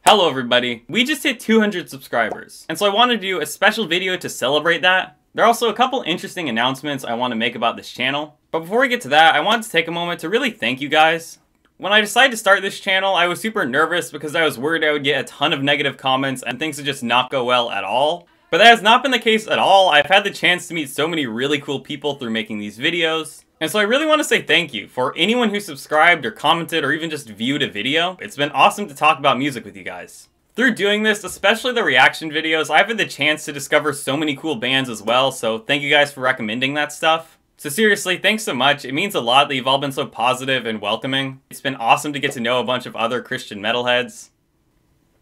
Hello everybody, we just hit 200 subscribers, and so I wanted to do a special video to celebrate that. There are also a couple interesting announcements I want to make about this channel, but before we get to that, I wanted to take a moment to really thank you guys. When I decided to start this channel, I was super nervous because I was worried I would get a ton of negative comments and things would just not go well at all. But that has not been the case at all. I've had the chance to meet so many really cool people through making these videos. And so I really want to say thank you for anyone who subscribed or commented or even just viewed a video. It's been awesome to talk about music with you guys. Through doing this, especially the reaction videos, I've had the chance to discover so many cool bands as well, so thank you guys for recommending that stuff. So seriously, thanks so much. It means a lot that you've all been so positive and welcoming. It's been awesome to get to know a bunch of other Christian metalheads.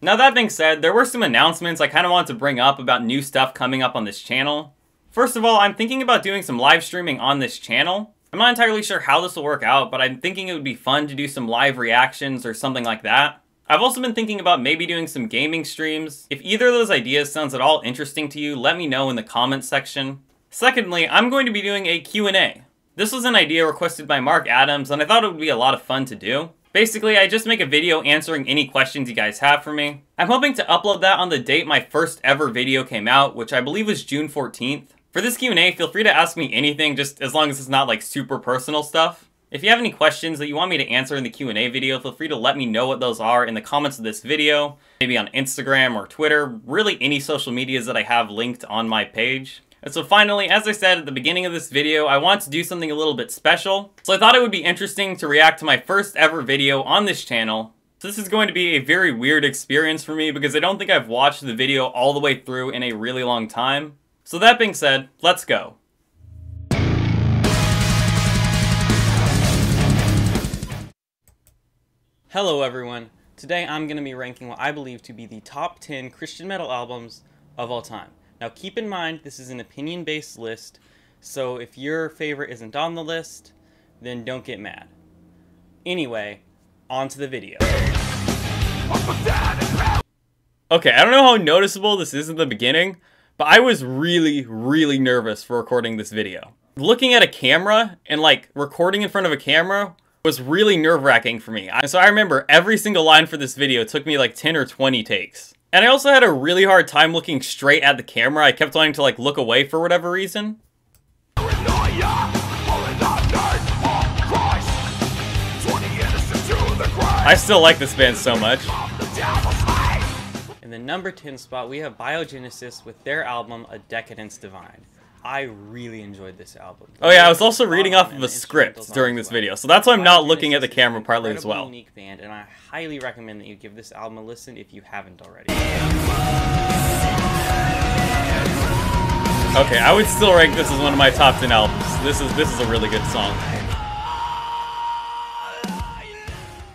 Now that being said, there were some announcements I kind of wanted to bring up about new stuff coming up on this channel. First of all, I'm thinking about doing some live streaming on this channel. I'm not entirely sure how this will work out, but I'm thinking it would be fun to do some live reactions or something like that. I've also been thinking about maybe doing some gaming streams. If either of those ideas sounds at all interesting to you, let me know in the comments section. Secondly, I'm going to be doing a Q&A. This was an idea requested by Mark Adams, and I thought it would be a lot of fun to do. Basically, I just make a video answering any questions you guys have for me. I'm hoping to upload that on the date my first ever video came out, which I believe was June 14th. For this Q&A, feel free to ask me anything, just as long as it's not like super personal stuff. If you have any questions that you want me to answer in the Q&A video, feel free to let me know what those are in the comments of this video, maybe on Instagram or Twitter, really any social medias that I have linked on my page. And so finally, as I said at the beginning of this video, I want to do something a little bit special. So I thought it would be interesting to react to my first ever video on this channel. So this is going to be a very weird experience for me because I don't think I've watched the video all the way through in a really long time. So that being said, let's go. Hello everyone. Today I'm going to be ranking what I believe to be the top 10 Christian metal albums of all time. Now keep in mind, this is an opinion-based list, so if your favorite isn't on the list, then don't get mad. Anyway, on to the video. Okay, I don't know how noticeable this is in the beginning, but I was really nervous for recording this video. Looking at a camera and like recording in front of a camera was really nerve-wracking for me. So I remember every single line for this video took me like 10 or 20 takes. And I also had a really hard time looking straight at the camera. I kept wanting to like look away for whatever reason. I still like this band so much. In the number 10 spot, we have Biogenesis with their album, A Decadence Divine. I really enjoyed this album. Oh yeah, I was also reading off of a script during this video, so that's why I'm not looking at the camera partly as well. Unique band, and I highly recommend that you give this album a listen if you haven't already. Okay, I would still rank this as one of my top 10 albums. This is a really good song.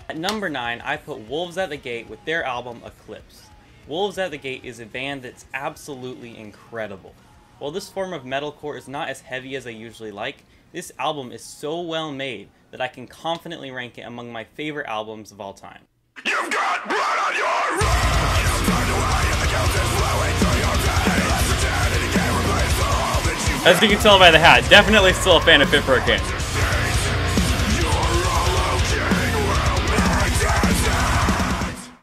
At number 9, I put Wolves at the Gate with their album Eclipse. Wolves at the Gate is a band that's absolutely incredible. While this form of metalcore is not as heavy as I usually like, this album is so well made that I can confidently rank it among my favorite albums of all time. You've got blood on your As you can tell by the hat, definitely still a fan of Fit for a King.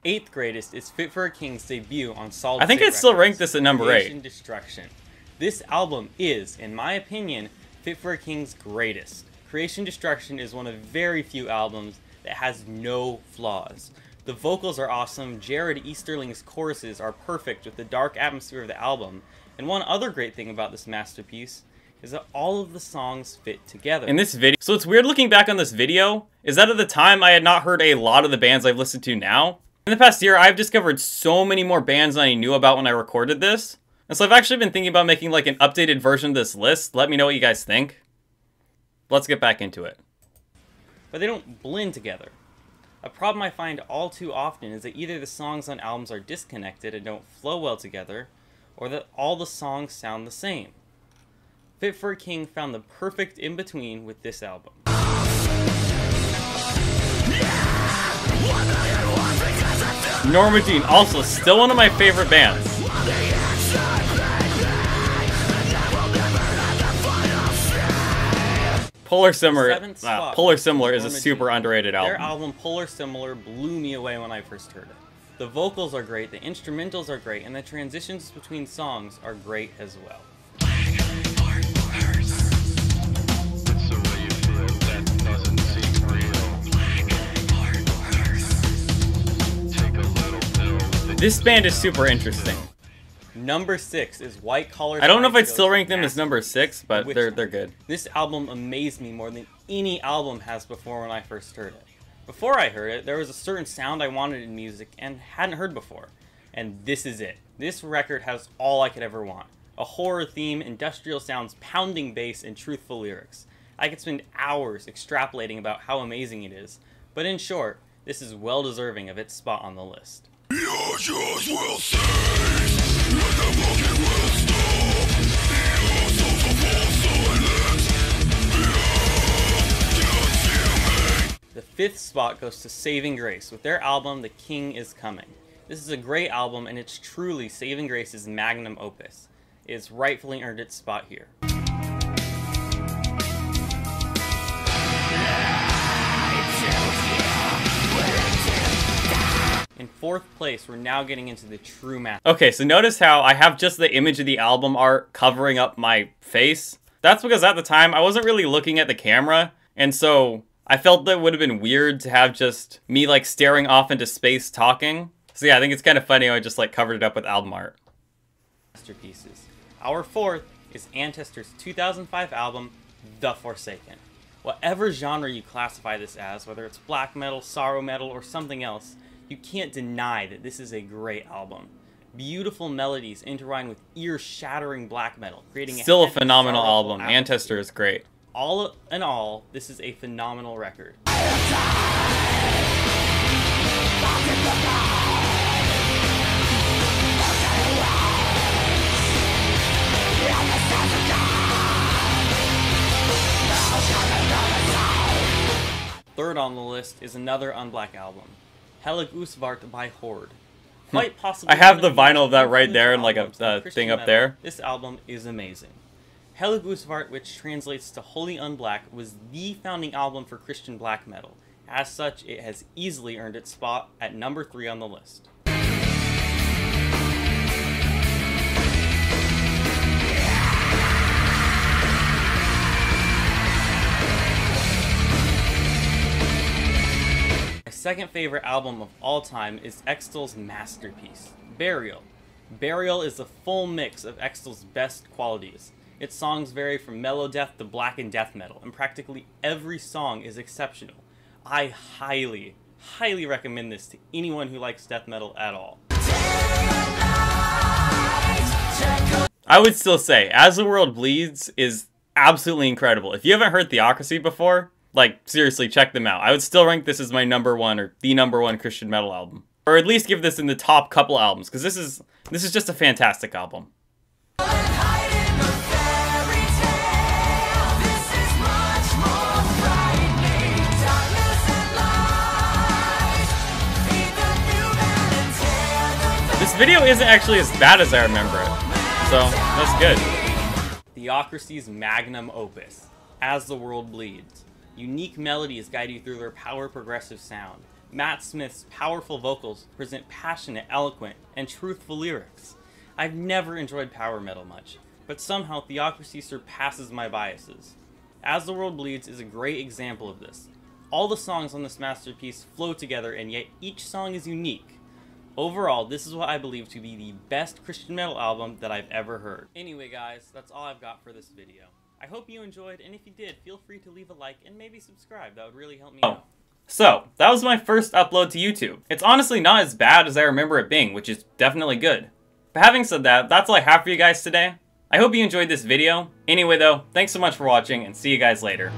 Eighth greatest is Fit for a King's debut on Solid State I think I'd still rank this at number 8. Destruction. This album is, in my opinion, Fit for a King's greatest. Creation Destruction is one of very few albums that has no flaws. The vocals are awesome, Jared Easterling's choruses are perfect with the dark atmosphere of the album, and one other great thing about this masterpiece is that all of the songs fit together. In this video, so it's weird looking back on this video, is that at the time I had not heard a lot of the bands I've listened to now. In the past year, I've discovered so many more bands than I knew about when I recorded this. And so I've actually been thinking about making like an updated version of this list. Let me know what you guys think. Let's get back into it. But they don't blend together. A problem I find all too often is that either the songs on albums are disconnected and don't flow well together, or that all the songs sound the same. Fit for a King found the perfect in-between with this album. Norma Jean, also still one of my favorite bands. Polar Similar is a super underrated album. Their album Polar Similar blew me away when I first heard it. The vocals are great, the instrumentals are great, and the transitions between songs are great as well. This band is super interesting. Number 6 is White Collar. I don't know if I'd still rank them as number 6, but they're good. This album amazed me more than any album has before when I first heard it. Before I heard it, there was a certain sound I wanted in music and hadn't heard before. And this is it. This record has all I could ever want. A horror theme, industrial sounds, pounding bass, and truthful lyrics. I could spend hours extrapolating about how amazing it is. But in short, this is well deserving of its spot on the list. The 5th spot goes to Saving Grace with their album The King Is Coming. This is a great album and it's truly Saving Grace's magnum opus. It has rightfully earned its spot here. In 4th place, we're now getting into the true math. Okay, so notice how I have just the image of the album art covering up my face. That's because at the time, I wasn't really looking at the camera, and so I felt that it would have been weird to have just me, like, staring off into space talking. So yeah, I think it's kind of funny how I just, like, covered it up with album art. Masterpieces. Our 4th is Antester's 2005 album, The Forsaken. Whatever genre you classify this as, whether it's black metal, sorrow metal, or something else, you can't deny that this is a great album. Beautiful melodies intertwined with ear-shattering black metal, creating still a phenomenal album. Antester is great. All in all, this is a phenomenal record. Third on the list is another unblack album, Helig Usvart by Horde. Quite possibly I have the vinyl of that right there and like a thing up there. This album is amazing. Helig Usvart, which translates to Holy Unblack, was the founding album for Christian black metal. As such, it has easily earned its spot at number 3 on the list. My second favorite album of all time is Extol's masterpiece, Burial. Burial is a full mix of Extol's best qualities. Its songs vary from mellow death to blackened death metal, and practically every song is exceptional. I highly, highly recommend this to anyone who likes death metal at all. I would still say, As the World Bleeds is absolutely incredible. If you haven't heard Theocracy before, like, seriously, check them out. I would still rank this as my number 1 or the number 1 Christian metal album. Or at least give this in the top couple albums, because this is just a fantastic album. This video isn't actually as bad as I remember it, so that's good. Theocracy's magnum opus, As the World Bleeds. Unique melodies guide you through their power progressive sound. Matt Smith's powerful vocals present passionate, eloquent, and truthful lyrics. I've never enjoyed power metal much, but somehow Theocracy surpasses my biases. As the World Bleeds is a great example of this. All the songs on this masterpiece flow together, and yet each song is unique. Overall, this is what I believe to be the best Christian metal album that I've ever heard. Anyway guys, that's all I've got for this video. I hope you enjoyed, and if you did, feel free to leave a like and maybe subscribe. That would really help me out. So, that was my first upload to YouTube. It's honestly not as bad as I remember it being, which is definitely good. But having said that, that's all I have for you guys today. I hope you enjoyed this video. Anyway though, thanks so much for watching, and see you guys later.